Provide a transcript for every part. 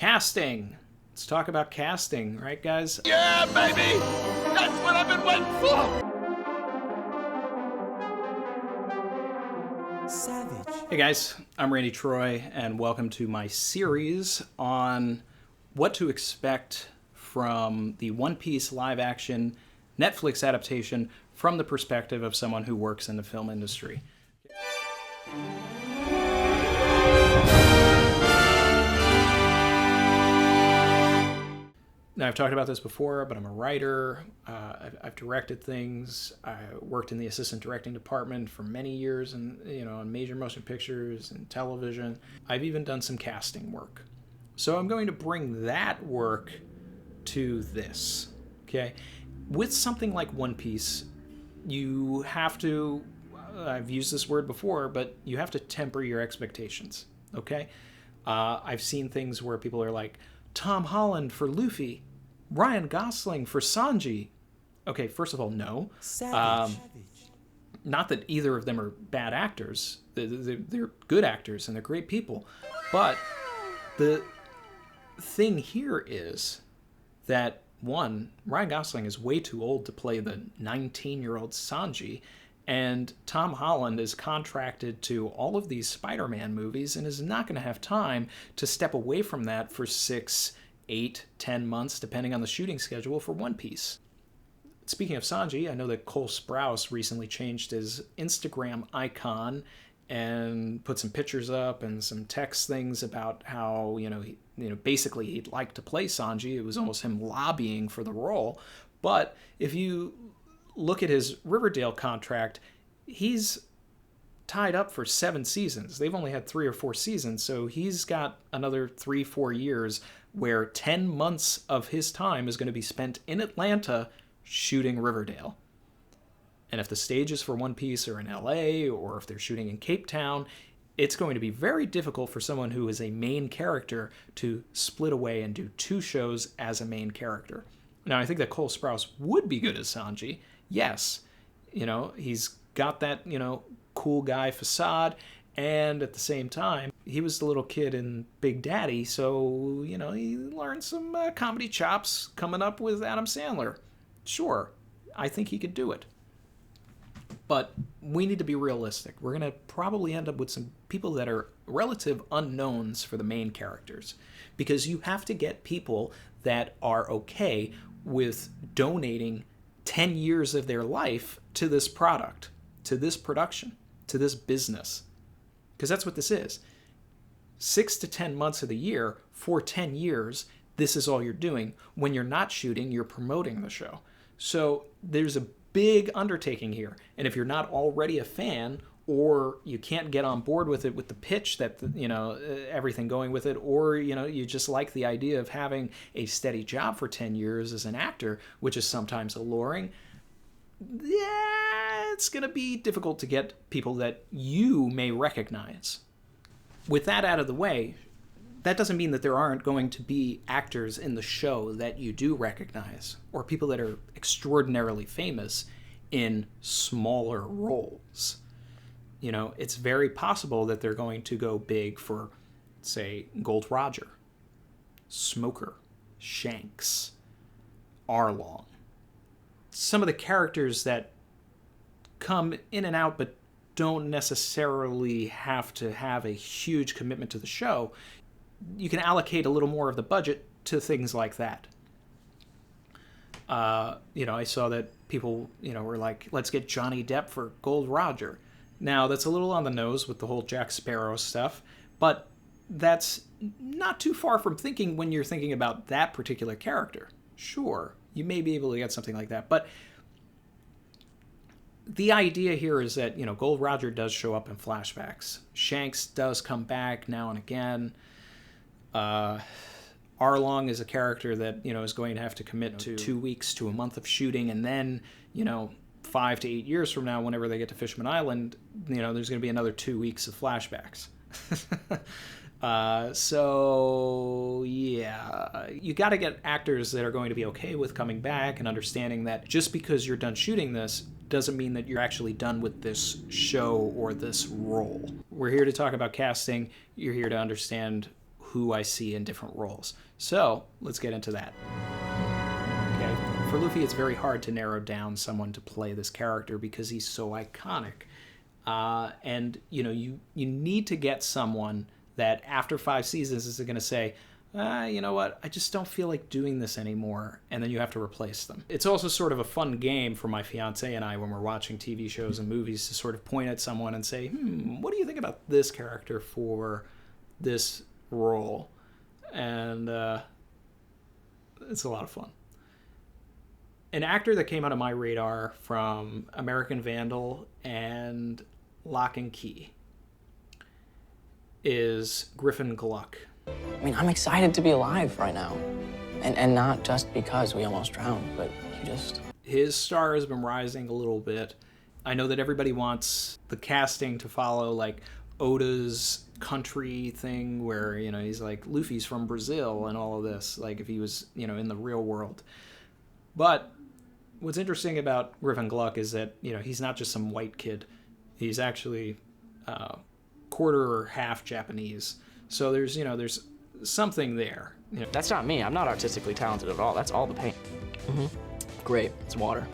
Casting. Let's talk about casting, right, guys? Yeah, baby! That's what I've been waiting for! Savage. Hey guys, I'm Randy Troy, and welcome to my series on what to expect from the One Piece live-action Netflix adaptation from the perspective of someone who works in the film industry. Now, I've talked about this before, but I'm a writer. I've directed things. I worked in the assistant directing department for many years, and on major motion pictures and television. I've even done some casting work. So I'm going to bring that work to this. Okay, with something like One Piece, you have to. I've used this word before, but you have to temper your expectations. Okay, I've seen things where people are like, Tom Holland for Luffy, Ryan Gosling for Sanji. Okay, first of all, no. Not that either of them are bad actors. They're good actors and they're great people. But the thing here is that, one, Ryan Gosling is way too old to play the 19-year-old Sanji, and Tom Holland is contracted to all of these Spider-Man movies and is not going to have time to step away from that for 6, 8, 10 months, depending on the shooting schedule for One Piece. Speaking of Sanji, I know that Cole Sprouse recently changed his Instagram icon and put some pictures up and some text things about how, basically he'd like to play Sanji. It was almost him lobbying for the role. But if you look at his Riverdale contract, he's tied up for 7 seasons. They've only had 3 or 4 seasons, so he's got another 3-4 years where 10 months of his time is going to be spent in Atlanta shooting Riverdale. And if the stages for One Piece are in LA, or if they're shooting in Cape Town, it's going to be very difficult for someone who is a main character to split away and do 2 shows as a main character. Now, I think that Cole Sprouse would be good as Sanji. Yes, he's got that, cool guy facade, and at the same time, he was the little kid in Big Daddy, so, he learned some comedy chops coming up with Adam Sandler. Sure, I think he could do it. But we need to be realistic. We're going to probably end up with some people that are relative unknowns for the main characters, because you have to get people that are okay with donating 10 years of their life to this product, to this production, to this business. Because that's what this is. 6 to 10 months of the year, for 10 years, this is all you're doing. When you're not shooting, you're promoting the show. So there's a big undertaking here. And if you're not already a fan, or you can't get on board with it with the pitch that, everything going with it, or, you just like the idea of having a steady job for 10 years as an actor, which is sometimes alluring, it's going to be difficult to get people that you may recognize. With that out of the way, that doesn't mean that there aren't going to be actors in the show that you do recognize, or people that are extraordinarily famous in smaller roles. It's very possible that they're going to go big for, say, Gold Roger, Smoker, Shanks, Arlong. Some of the characters that come in and out but don't necessarily have to have a huge commitment to the show. You can allocate a little more of the budget to things like that. I saw that people, were like, let's get Johnny Depp for Gold Roger. Now, that's a little on the nose with the whole Jack Sparrow stuff, but that's not too far from thinking when you're thinking about that particular character. Sure, you may be able to get something like that, but the idea here is that, Gold Roger does show up in flashbacks. Shanks does come back now and again. Arlong is a character that, is going to have to commit to 2 weeks to a month of shooting, and then, 5 to 8 years from now, whenever they get to Fishman Island, there's going to be another 2 weeks of flashbacks. So, yeah, you got to get actors that are going to be okay with coming back and understanding that just because you're done shooting this doesn't mean that you're actually done with this show or this role. We're here to talk about casting. You're here to understand who I see in different roles. So let's get into that. Okay, for Luffy, it's very hard to narrow down someone to play this character because he's so iconic. And you need to get someone that after 5 seasons is going to say, you know what, I just don't feel like doing this anymore, and then you have to replace them. It's also sort of a fun game for my fiance and I when we're watching TV shows and movies to sort of point at someone and say, what do you think about this character for this role? And it's a lot of fun. An actor that came out of my radar from American Vandal and Lock and Key is Griffin Gluck. I mean, I'm excited to be alive right now. And not just because we almost drowned, but you just... His star has been rising a little bit. I know that everybody wants the casting to follow, like, Oda's country thing where, he's like, Luffy's from Brazil and all of this, like if he was, in the real world. But what's interesting about Griffin Gluck is that, he's not just some white kid. He's actually quarter or half Japanese. So there's something there. That's not me. I'm not artistically talented at all. That's all the paint. Great. It's water.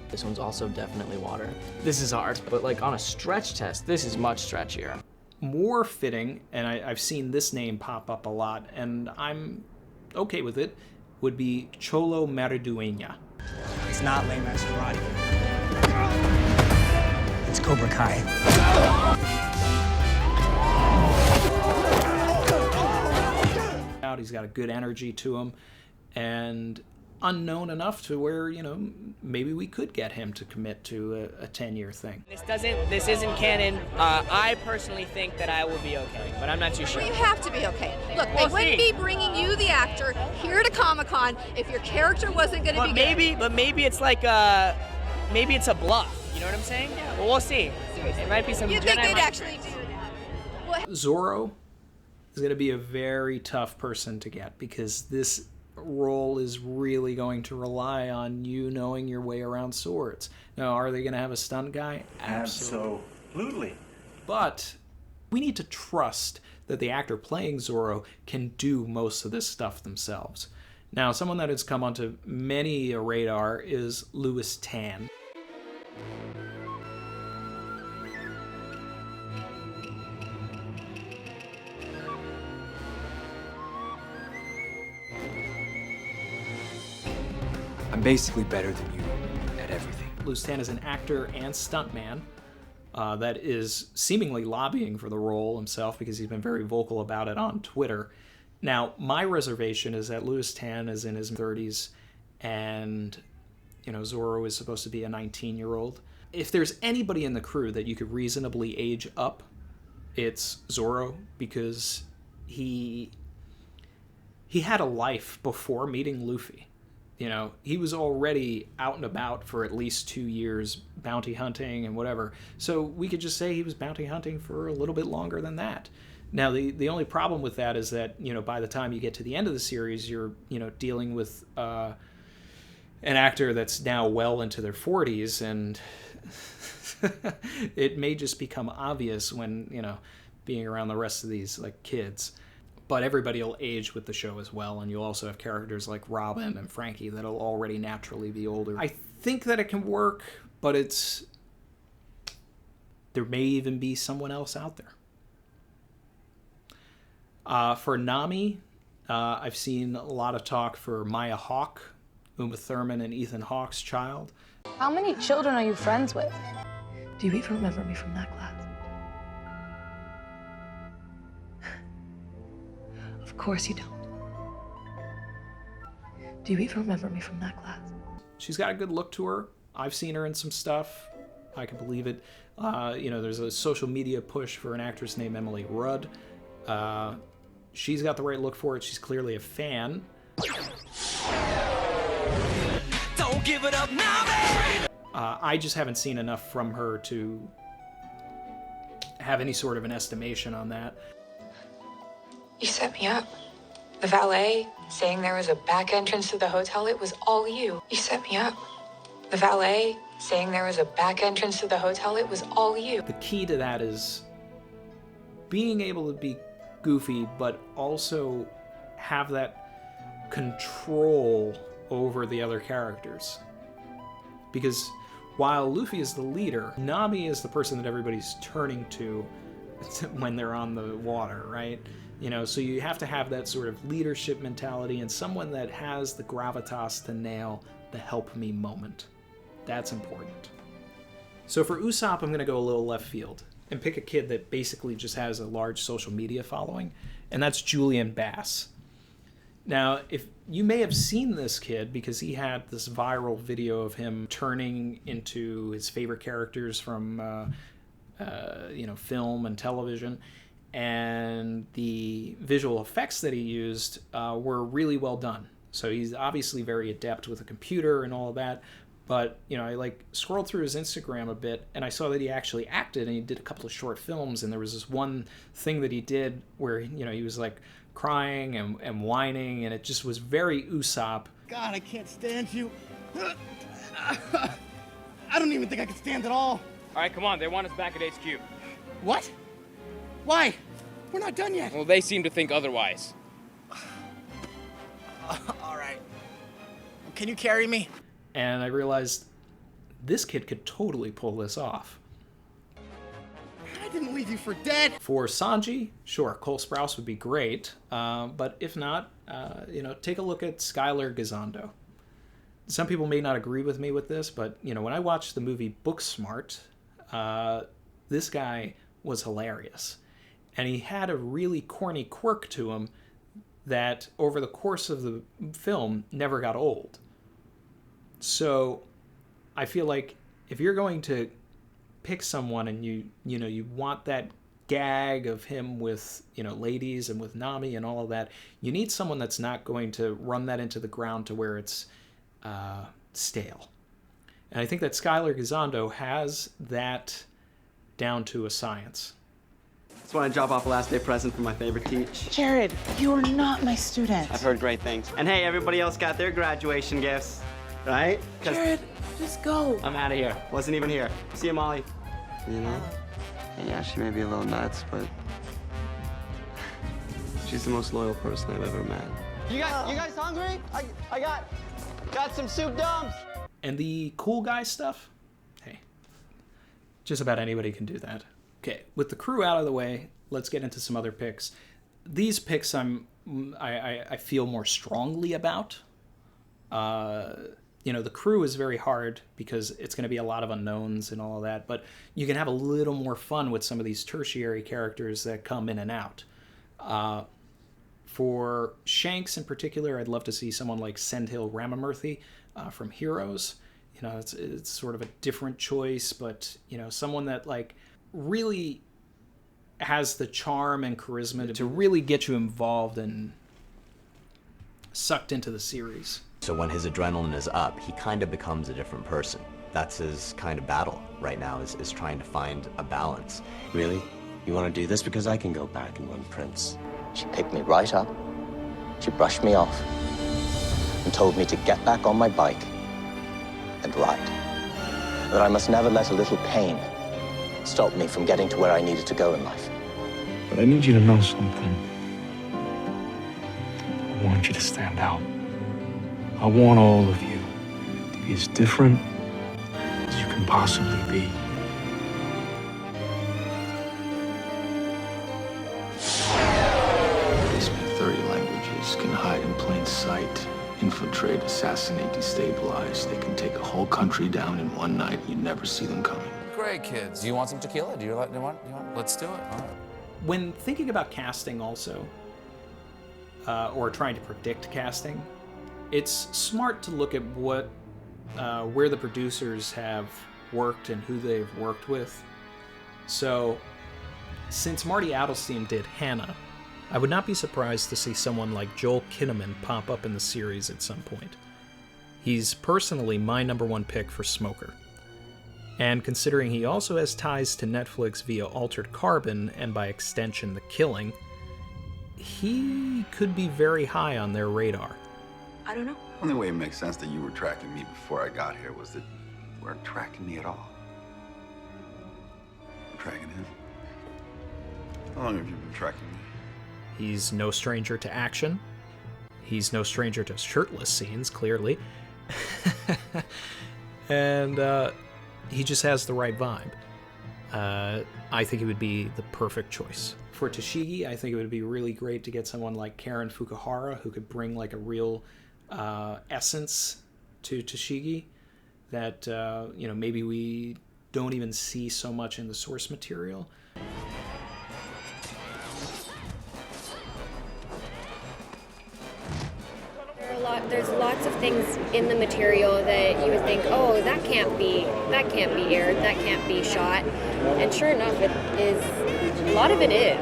This one's also definitely water. This is art, but like on a stretch test, this is much stretchier. More fitting, and I've seen this name pop up a lot, and I'm okay with it, would be Cholo Maridueña. It's not lame-ass karate. It's Cobra Kai. He's got a good energy to him, and unknown enough to where, maybe we could get him to commit to a 10-year thing. This isn't canon. I personally think that I will be okay, but I'm not too sure. Well, you have to be okay. Look, they wouldn't be bringing you, the actor, here to Comic-Con if your character wasn't going to be good. But maybe it's like maybe it's a bluff. You know what I'm saying? Well, we'll see. It might be some. You think they'd actually do that? Zoro is going to be a very tough person to get because this role is really going to rely on you knowing your way around swords. Now, are they going to have a stunt guy? Absolutely. But we need to trust that the actor playing Zoro can do most of this stuff themselves. Now, someone that has come onto many a radar is Lewis Tan. I'm basically better than you at everything. Lewis Tan is an actor and stuntman that is seemingly lobbying for the role himself because he's been very vocal about it on Twitter. Now, my reservation is that Lewis Tan is in his 30s and, Zoro is supposed to be a 19-year-old. If there's anybody in the crew that you could reasonably age up, it's Zoro because he had a life before meeting Luffy. He was already out and about for at least 2 years bounty hunting and whatever. So we could just say he was bounty hunting for a little bit longer than that. Now, the only problem with that is that, by the time you get to the end of the series, you're, dealing with an actor that's now well into their 40s, and it may just become obvious when, being around the rest of these, like, kids. But everybody will age with the show as well, and you'll also have characters like Robin and Frankie that'll already naturally be older. I think that it can work, but there may even be someone else out there. For Nami, I've seen a lot of talk for Maya Hawke, Uma Thurman and Ethan Hawke's child. How many children are you friends with? Do you even remember me from that class? Of course you don't. Do you even remember me from that class? She's got a good look to her. I've seen her in some stuff. I can believe it. There's a social media push for an actress named Emily Rudd. She's got the right look for it. She's clearly a fan. Don't give it up now, baby! I just haven't seen enough from her to have any sort of an estimation on that. You set me up. The valet saying there was a back entrance to the hotel, it was all you. You set me up. The valet saying there was a back entrance to the hotel, it was all you. The key to that is being able to be goofy, but also have that control over the other characters. Because while Luffy is the leader, Nami is the person that everybody's turning to when they're on the water, right? You know, so you have to have that sort of leadership mentality and someone that has the gravitas to nail the help me moment. That's important. So for Usopp, I'm going to go a little left field and pick a kid that basically just has a large social media following, and that's Julian Bass. Now, if you may have seen this kid because he had this viral video of him turning into his favorite characters from film and television, and the visual effects that he used were really well done. So he's obviously very adept with a computer and all of that. But, you know, I scrolled through his Instagram a bit, and I saw that he actually acted, and he did a couple of short films, and there was this one thing that he did where, you know, he was crying and whining, and it just was very Usopp. God, I can't stand you. I don't even think I can stand at all. All right, come on, they want us back at HQ. What? Why? We're not done yet. Well, they seem to think otherwise. All right. Can you carry me? And I realized this kid could totally pull this off. I didn't leave you for dead. For Sanji, sure, Cole Sprouse would be great. But if not, take a look at Skyler Gisondo. Some people may not agree with me with this, but, you know, when I watched the movie Booksmart, this guy was hilarious. And he had a really corny quirk to him that over the course of the film never got old. So I feel like if you're going to pick someone and you want that gag of him with, you know, ladies and with Nami and all of that, you need someone that's not going to run that into the ground to where it's stale. And I think that Skyler Gisondo has that down to a science. Just want to drop off a last day present for my favorite teach. Jared, you are not my student. I've heard great things. And hey, everybody else got their graduation gifts, right? Jared, just go. I'm out of here. Wasn't even here. See you, Molly. You know? Yeah, she may be a little nuts, but she's the most loyal person I've ever met. You guys hungry? I got some soup dumps. And the cool guy stuff, hey, just about anybody can do that. Okay, with the crew out of the way, let's get into some other picks. These picks I feel more strongly about. The crew is very hard because it's going to be a lot of unknowns and all of that, but you can have a little more fun with some of these tertiary characters that come in and out. For Shanks in particular, I'd love to see someone like Sendhil Ramamurthy from Heroes. You know, it's sort of a different choice, but, you know, someone that really has the charm and charisma to really get you involved and sucked into the series. So when his adrenaline is up, he kind of becomes a different person. That's his kind of battle right now, is trying to find a balance. Really? You want to do this? Because I can go back and run Prince. She picked me right up, she brushed me off, and told me to get back on my bike and ride. That I must never let a little pain stop me from getting to where I needed to go in life. But I need you to know something. I want you to stand out. I want all of you to be as different as you can possibly be. They speak 30 languages, can hide in plain sight, infiltrate, assassinate, destabilize. They can take a whole country down in one night. You'd never see them coming. Great, kids. Do you want some tequila? Do you want? Let's do it. All right. When thinking about casting also, or trying to predict casting, it's smart to look at where the producers have worked and who they've worked with. So, since Marty Adelstein did Hannah, I would not be surprised to see someone like Joel Kinnaman pop up in the series at some point. He's personally my #1 pick for Smoker. And considering he also has ties to Netflix via Altered Carbon, and by extension The Killing, he could be very high on their radar. I don't know. The only way it makes sense that you were tracking me before I got here was that you weren't tracking me at all. You're tracking him. How long have you been tracking me? He's no stranger to action. He's no stranger to shirtless scenes, clearly. And he just has the right vibe. I think it would be the perfect choice. For Tashigi, I think it would be really great to get someone like Karen Fukuhara, who could bring like a real essence to Tashigi that maybe we don't even see so much in the source material. There's lots of things in the material that you would think, oh, that can't be aired, that can't be shot, and sure enough, it is. A lot of it is.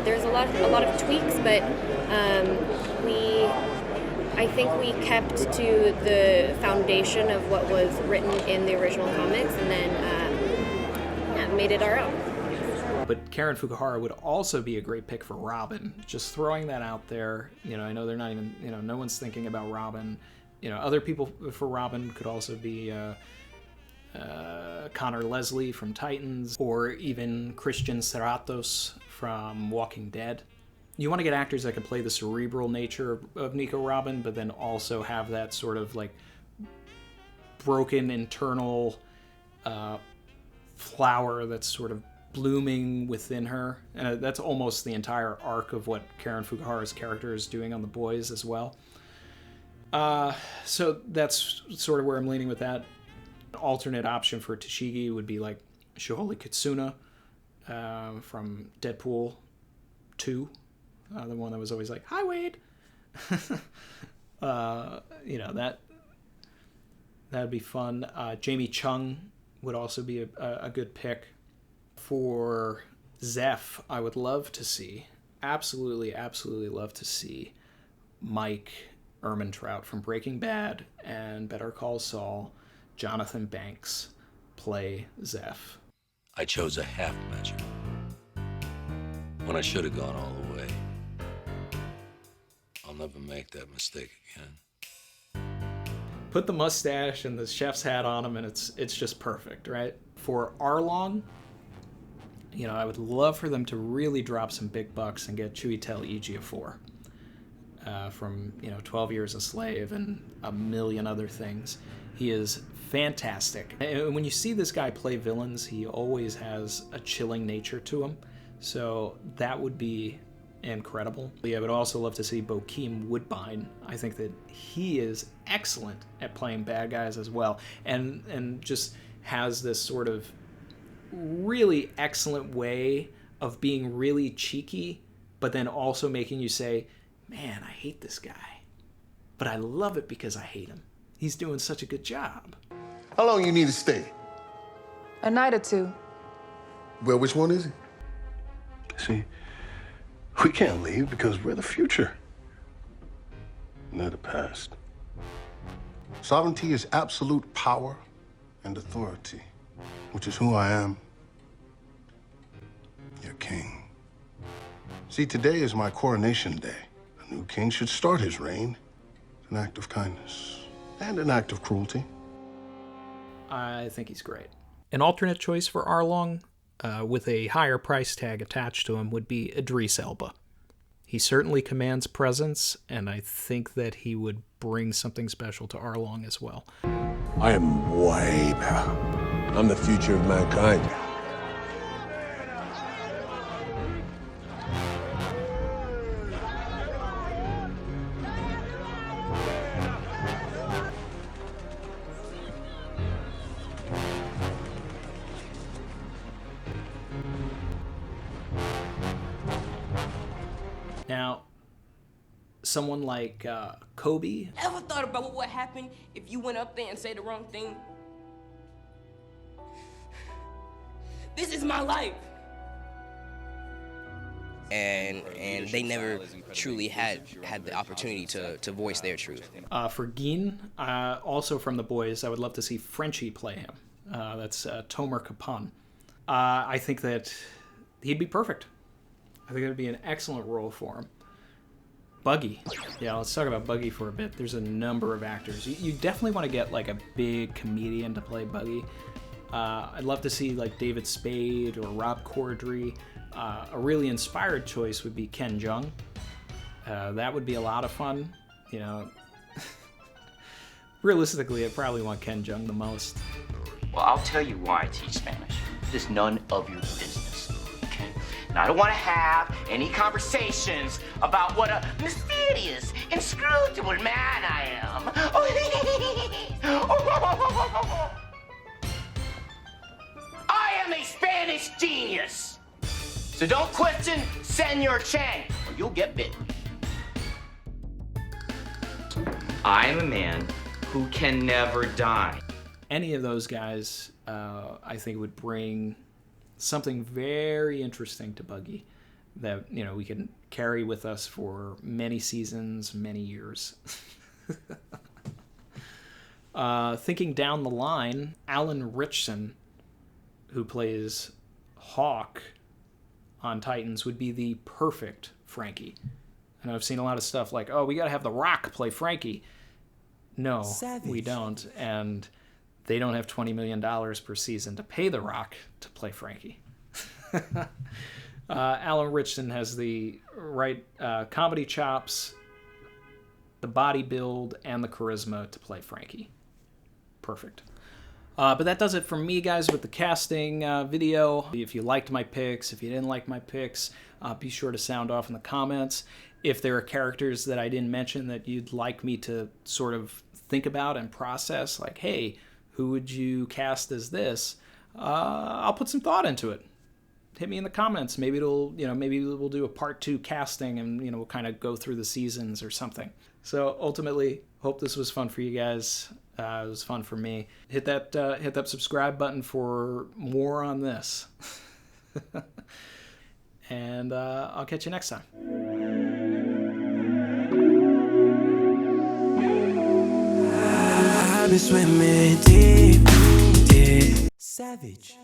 There's a lot of tweaks, but I think we kept to the foundation of what was written in the original comics, and then made it our own. But Karen Fukuhara would also be a great pick for Robin. Just throwing that out there. I know they're not even, no one's thinking about Robin. Other people for Robin could also be Connor Leslie from Titans, or even Christian Serratos from Walking Dead. You want to get actors that can play the cerebral nature of Nico Robin, but then also have that sort of like broken internal flower that's sort of blooming within her. And that's almost the entire arc of what Karen Fukuhara's character is doing on The Boys as well. So that's sort of where I'm leaning with that. An alternate option for Tashigi would be like Shohei Kitsuna from Deadpool 2. The one that was always like, "Hi, Wade." That'd be fun. Jamie Chung would also be a good pick. For Zeff, I would love to see, absolutely love to see Mike Ehrmantraut from Breaking Bad and Better Call Saul, Jonathan Banks, play Zeff. I chose a half measure when I should have gone all the way. I'll never make that mistake again. Put the mustache and the chef's hat on him, and it's just perfect, right? For Arlong, I would love for them to really drop some big bucks and get Chiwetel Ejiofor from 12 Years a Slave and a million other things. He is fantastic. And when you see this guy play villains, he always has a chilling nature to him. So that would be incredible. I would also love to see Bokeem Woodbine. I think that he is excellent at playing bad guys as well, and just has this sort of really excellent way of being really cheeky, but then also making you say, man, I hate this guy, but I love it because I hate him. He's doing such a good job. How long you need to stay? A night or two. Well, which one is it? See, we can't leave because we're the future, not the past. Sovereignty is absolute power and authority, which is who I am, your king. See, today is my coronation day. A new king should start his reign. An act of kindness and an act of cruelty. I think he's great. An alternate choice for Arlong, with a higher price tag attached to him, would be Idris Elba. He certainly commands presence, and I think that he would bring something special to Arlong as well. I am way better. I'm the future of mankind. Now, someone like Kobe. Ever thought about what would happen if you went up there and said the wrong thing? This is my life. And they never truly had the opportunity to voice their truth. For Gin, also from The Boys, I would love to see Frenchie play him. That's Tomer Capon. I think that he'd be perfect. I think it would be an excellent role for him. Buggy. Yeah, let's talk about Buggy for a bit. There's a number of actors. You definitely want to get like a big comedian to play Buggy. I'd love to see like David Spade or Rob Corddry. A really inspired choice would be Ken Jeong. That would be a lot of fun. You know, realistically, I probably want Ken Jeong the most. Well, I'll tell you why I teach Spanish. It is none of your business, okay? And I don't want to have any conversations about what a mysterious, inscrutable man I am. I am a Spanish genius. So don't question Senor Chang, or you'll get bitten. I am a man who can never die. Any of those guys, I think, would bring something very interesting to Buggy that, you know, we can carry with us for many seasons, many years. Thinking down the line, Alan Ritchson, who plays Hawke on Titans, would be the perfect Frankie. I know I've seen a lot of stuff like, oh, we got to have The Rock play Frankie. No, we don't. And they don't have $20 million per season to pay The Rock to play Frankie. Alan Ritchson has the right comedy chops, the body build, and the charisma to play Frankie. Perfect. But that does it for me, guys, with the casting video. If you liked my picks, if you didn't like my picks, be sure to sound off in the comments. If there are characters that I didn't mention that you'd like me to sort of think about and process, like, hey, who would you cast as this? I'll put some thought into it. Hit me in the comments. Maybe it'll, you know, maybe we'll do a part 2 casting, and, you know, we'll kind of go through the seasons or something. So ultimately, hope this was fun for you guys. It was fun for me. Hit that subscribe button for more on this. And I'll catch you next time. I've been swimming deep, deep. Savage.